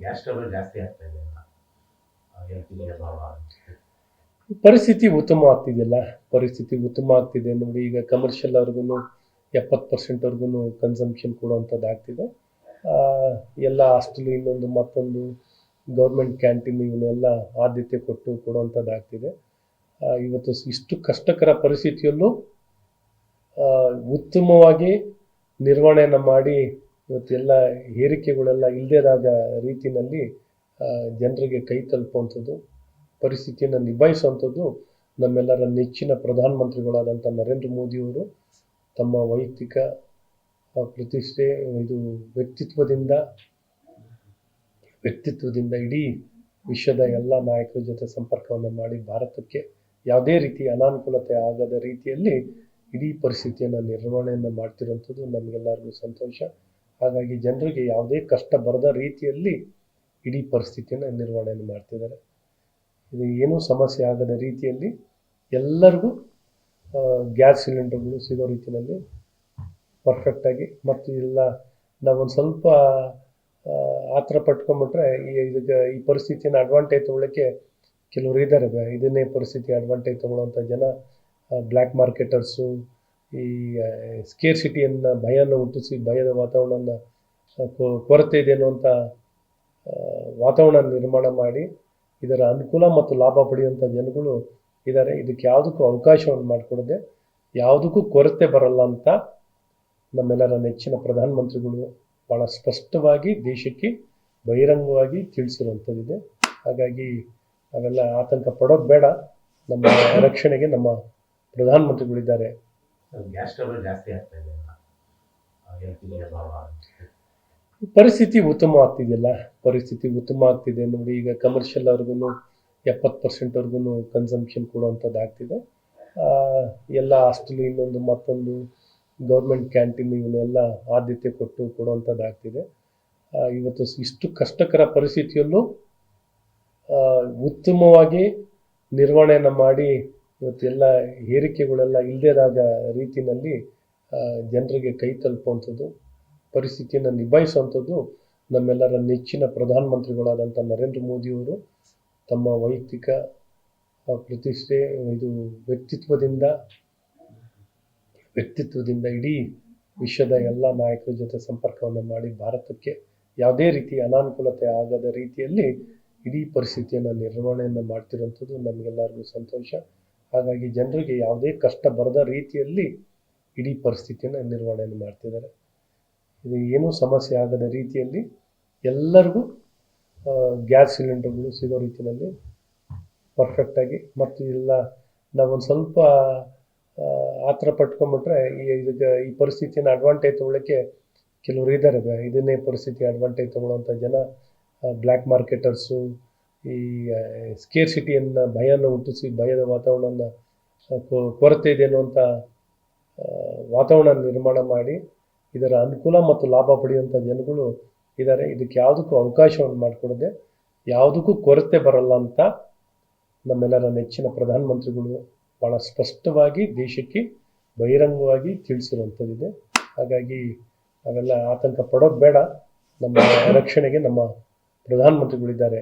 Gas trouble ಜಾಸ್ತಿ ಆಗ್ತಾ ಇದೆ ಅಂತ ಹೇಳ್ತಿದ್ದೀವಿ ಅಲ್ವಾ? ಪರಿಸ್ಥಿತಿ ಉತ್ತಮ ಆಗ್ತಿದೆಯಲ್ಲ. ಪರಿಸ್ಥಿತಿ ಉತ್ತಮ ಆಗ್ತಿದೆ ನೋಡಿ. ಈಗ ಕಮರ್ಷಿಯಲ್ ಅವ್ರಿಗೂ 70%ವರ್ಗೂ ಕನ್ಸಂಪ್ಷನ್ ಕೊಡುವಂಥದ್ದು ಆಗ್ತಿದೆ. ಎಲ್ಲ ಹಾಸ್ಟೆಲ್ ಇನ್ನೊಂದು ಮತ್ತೊಂದು ಗೌರ್ಮೆಂಟ್ ಕ್ಯಾಂಟೀನ್ ಇವನ್ನೆಲ್ಲ ಆದ್ಯತೆ ಕೊಟ್ಟು ಕೊಡುವಂಥದ್ದು ಆಗ್ತಿದೆ. ಇವತ್ತು ಇಷ್ಟು ಕಷ್ಟಕರ ಪರಿಸ್ಥಿತಿಯಲ್ಲೂ ಉತ್ತಮವಾಗಿ ನಿರ್ವಹಣೆಯನ್ನು ಮಾಡಿ ಇವತ್ತೆಲ್ಲ ಏರಿಕೆಗಳೆಲ್ಲ ಇಲ್ಲದೇದಾಗ ರೀತಿಯಲ್ಲಿ ಜನರಿಗೆ ಕೈ ತಲುಪುವಂಥದ್ದು, ಪರಿಸ್ಥಿತಿಯನ್ನು ನಿಭಾಯಿಸುವಂಥದ್ದು ನಮ್ಮೆಲ್ಲರ ನೆಚ್ಚಿನ ಪ್ರಧಾನಮಂತ್ರಿಗಳಾದಂಥ ನರೇಂದ್ರ ಮೋದಿಯವರು ತಮ್ಮ ವೈಯಕ್ತಿಕ ಪ್ರತಿಷ್ಠೆ ಇದು ವ್ಯಕ್ತಿತ್ವದಿಂದ ಇಡೀ ವಿಶ್ವದ ಎಲ್ಲ ನಾಯಕರ ಜೊತೆ ಸಂಪರ್ಕವನ್ನು ಮಾಡಿ ಭಾರತಕ್ಕೆ ಯಾವುದೇ ರೀತಿ ಅನಾನುಕೂಲತೆ ಆಗದ ರೀತಿಯಲ್ಲಿ ಇಡೀ ಪರಿಸ್ಥಿತಿಯನ್ನು ನಿರ್ವಹಣೆಯನ್ನು ಮಾಡ್ತಿರುವಂಥದ್ದು ನಮಗೆಲ್ಲರಿಗೂ ಸಂತೋಷ. ಹಾಗಾಗಿ ಜನರಿಗೆ ಯಾವುದೇ ಕಷ್ಟ ಬರದ ರೀತಿಯಲ್ಲಿ ಇಡೀ ಪರಿಸ್ಥಿತಿಯನ್ನು ನಿರ್ವಹಣೆಯನ್ನು ಮಾಡ್ತಿದ್ದಾರೆ. ಇದು ಏನೂ ಸಮಸ್ಯೆ ಆಗದ ರೀತಿಯಲ್ಲಿ ಎಲ್ಲರಿಗೂ ಗ್ಯಾಸ್ ಸಿಲಿಂಡರ್ಗಳು ಸಿಗೋ ರೀತಿಯಲ್ಲಿ ಪರ್ಫೆಕ್ಟಾಗಿ, ಮತ್ತು ಇಲ್ಲ ನಾವೊಂದು ಸ್ವಲ್ಪ ಆತರ ಪಟ್ಕೊಂಡ್ಬಿಟ್ರೆ ಈ ಪರಿಸ್ಥಿತಿಯನ್ನು ಅಡ್ವಾಂಟೇಜ್ ತೊಗೊಳ್ಳೋಕ್ಕೆ ಕೆಲವರು ಇದ್ದಾರೆ. ಇದನ್ನೇ ಪರಿಸ್ಥಿತಿ ಅಡ್ವಾಂಟೇಜ್ ತೊಗೊಳ್ಳೋಂಥ ಜನ ಬ್ಲ್ಯಾಕ್ ಮಾರ್ಕೆಟರ್ಸು, ಈ ಸ್ಕೇರ್ಸಿಟಿಯನ್ನು ಭಯನ ಹುಟ್ಟಿಸಿ ಭಯದ ವಾತಾವರಣನ ಕೊರತೆ ಇದೆ ಅನ್ನುವಂಥ ವಾತಾವರಣ ನಿರ್ಮಾಣ ಮಾಡಿ ಇದರ ಅನುಕೂಲ ಮತ್ತು ಲಾಭ ಪಡೆಯುವಂಥ ಜನಗಳು ಇದ್ದಾರೆ. ಇದಕ್ಕೆ ಯಾವುದಕ್ಕೂ ಅವಕಾಶವನ್ನು ಮಾಡಿಕೊಡದೆ ಯಾವುದಕ್ಕೂ ಕೊರತೆ ಬರಲ್ಲ ಅಂತ ನಮ್ಮೆಲ್ಲರ ನೆಚ್ಚಿನ ಪ್ರಧಾನಮಂತ್ರಿಗಳು ಭಾಳ ಸ್ಪಷ್ಟವಾಗಿ ದೇಶಕ್ಕೆ ಬಹಿರಂಗವಾಗಿ ತಿಳಿಸಿರುವಂಥದ್ದಿದೆ. ಹಾಗಾಗಿ ಅವೆಲ್ಲ ಆತಂಕ ಪಡೋದು ಬೇಡ. ನಮ್ಮ ರಕ್ಷಣೆಗೆ ನಮ್ಮ ಪ್ರಧಾನಮಂತ್ರಿಗಳಿದ್ದಾರೆ. ಗ್ಯಾಸ್ ಟ್ರಬಲ್ ಜಾಸ್ತಿ ಆಗ್ತಾ ಇದೆ ಅಂತ ಹೇಳ್ತಿದ್ದೀವಿ ಅಲ್ವಾ? ಪರಿಸ್ಥಿತಿ ಉತ್ತಮ ಆಗ್ತಿದೆಯಲ್ಲ. ಪರಿಸ್ಥಿತಿ ಉತ್ತಮ ಆಗ್ತಿದೆ ನೋಡಿ. ಈಗ ಕಮರ್ಷಿಯಲ್ ಅವ್ರಿಗೂ 70%ವರ್ಗೂ ಕನ್ಸಂಪ್ಷನ್ ಕೊಡುವಂಥದ್ದು ಆಗ್ತಿದೆ. ಎಲ್ಲ ಹಾಸ್ಟೆಲ್ ಇನ್ನೊಂದು ಮತ್ತೊಂದು ಗೌರ್ಮೆಂಟ್ ಕ್ಯಾಂಟೀನ್ ಇವನ್ನೆಲ್ಲ ಆದ್ಯತೆ ಕೊಟ್ಟು ಕೊಡುವಂಥದ್ದು ಆಗ್ತಿದೆ. ಇವತ್ತು ಇಷ್ಟು ಕಷ್ಟಕರ ಪರಿಸ್ಥಿತಿಯಲ್ಲೂ ಉತ್ತಮವಾಗಿ ನಿರ್ವಹಣೆಯನ್ನು ಮಾಡಿ ಇವತ್ತೆಲ್ಲ ಏರಿಕೆಗಳೆಲ್ಲ ಇಲ್ಲದೇದಾಗ ರೀತಿಯಲ್ಲಿ ಜನರಿಗೆ ಕೈ ತಲುಪುವಂಥದ್ದು, ಪರಿಸ್ಥಿತಿಯನ್ನು ನಿಭಾಯಿಸುವಂಥದ್ದು ನಮ್ಮೆಲ್ಲರ ನೆಚ್ಚಿನ ಪ್ರಧಾನಮಂತ್ರಿಗಳಾದಂಥ ನರೇಂದ್ರ ಮೋದಿಯವರು ತಮ್ಮ ವೈಯಕ್ತಿಕ ಪ್ರತಿಷ್ಠೆ ಇದು ವ್ಯಕ್ತಿತ್ವದಿಂದ ಇಡೀ ವಿಶ್ವದ ಎಲ್ಲ ನಾಯಕರ ಜೊತೆ ಸಂಪರ್ಕವನ್ನು ಮಾಡಿ ಭಾರತಕ್ಕೆ ಯಾವುದೇ ರೀತಿ ಅನಾನುಕೂಲತೆ ಆಗದ ರೀತಿಯಲ್ಲಿ ಇಡೀ ಪರಿಸ್ಥಿತಿಯನ್ನು ನಿರ್ವಹಣೆಯನ್ನು ಮಾಡ್ತಿರುವಂಥದ್ದು ನಮಗೆಲ್ಲರಿಗೂ ಸಂತೋಷ. ಹಾಗಾಗಿ ಜನರಿಗೆ ಯಾವುದೇ ಕಷ್ಟ ಬರದ ರೀತಿಯಲ್ಲಿ ಇಡೀ ಪರಿಸ್ಥಿತಿಯನ್ನು ನಿರ್ವಹಣೆಯನ್ನು ಮಾಡ್ತಿದ್ದಾರೆ. ಇದು ಏನೂ ಸಮಸ್ಯೆ ಆಗದ ರೀತಿಯಲ್ಲಿ ಎಲ್ಲರಿಗೂ ಗ್ಯಾಸ್ ಸಿಲಿಂಡರ್ಗಳು ಸಿಗೋ ರೀತಿಯಲ್ಲಿ ಪರ್ಫೆಕ್ಟಾಗಿ, ಮತ್ತು ಇಲ್ಲ ನಾವೊಂದು ಸ್ವಲ್ಪ ಆತರ ಪಟ್ಕೊಂಡ್ಬಿಟ್ರೆ ಈ ಪರಿಸ್ಥಿತಿಯನ್ನು ಅಡ್ವಾಂಟೇಜ್ ತೊಗೊಳ್ಳೋಕ್ಕೆ ಕೆಲವರು ಇದ್ದಾರೆ. ಇದನ್ನೇ ಪರಿಸ್ಥಿತಿ ಅಡ್ವಾಂಟೇಜ್ ತೊಗೊಳ್ಳೋಂಥ ಜನ ಬ್ಲ್ಯಾಕ್ ಮಾರ್ಕೆಟರ್ಸು, ಈ ಸ್ಕೇರ್ಸಿಟಿಯನ್ನು ಭಯನ ಹುಟ್ಟಿಸಿ ಭಯದ ವಾತಾವರಣನ ಕೊರತೆ ಇದೆ ಅನ್ನುವಂಥ ವಾತಾವರಣ ನಿರ್ಮಾಣ ಮಾಡಿ ಇದರ ಅನುಕೂಲ ಮತ್ತು ಲಾಭ ಪಡೆಯುವಂಥ ಜನಗಳು ಇದ್ದಾರೆ. ಇದಕ್ಕೆ ಯಾವುದಕ್ಕೂ ಅವಕಾಶವನ್ನು ಮಾಡಿಕೊಡದೆ ಯಾವುದಕ್ಕೂ ಕೊರತೆ ಬರಲ್ಲ ಅಂತ ನಮ್ಮೆಲ್ಲರ ನೆಚ್ಚಿನ ಪ್ರಧಾನಮಂತ್ರಿಗಳು ಭಾಳ ಸ್ಪಷ್ಟವಾಗಿ ದೇಶಕ್ಕೆ ಬಹಿರಂಗವಾಗಿ ತಿಳಿಸಿರುವಂಥದ್ದಿದೆ. ಹಾಗಾಗಿ ಅವೆಲ್ಲ ಆತಂಕ ಪಡೋದು ಬೇಡ. ನಮ್ಮ ರಕ್ಷಣೆಗೆ ನಮ್ಮ ಪ್ರಧಾನಮಂತ್ರಿಗಳಿದ್ದಾರೆ.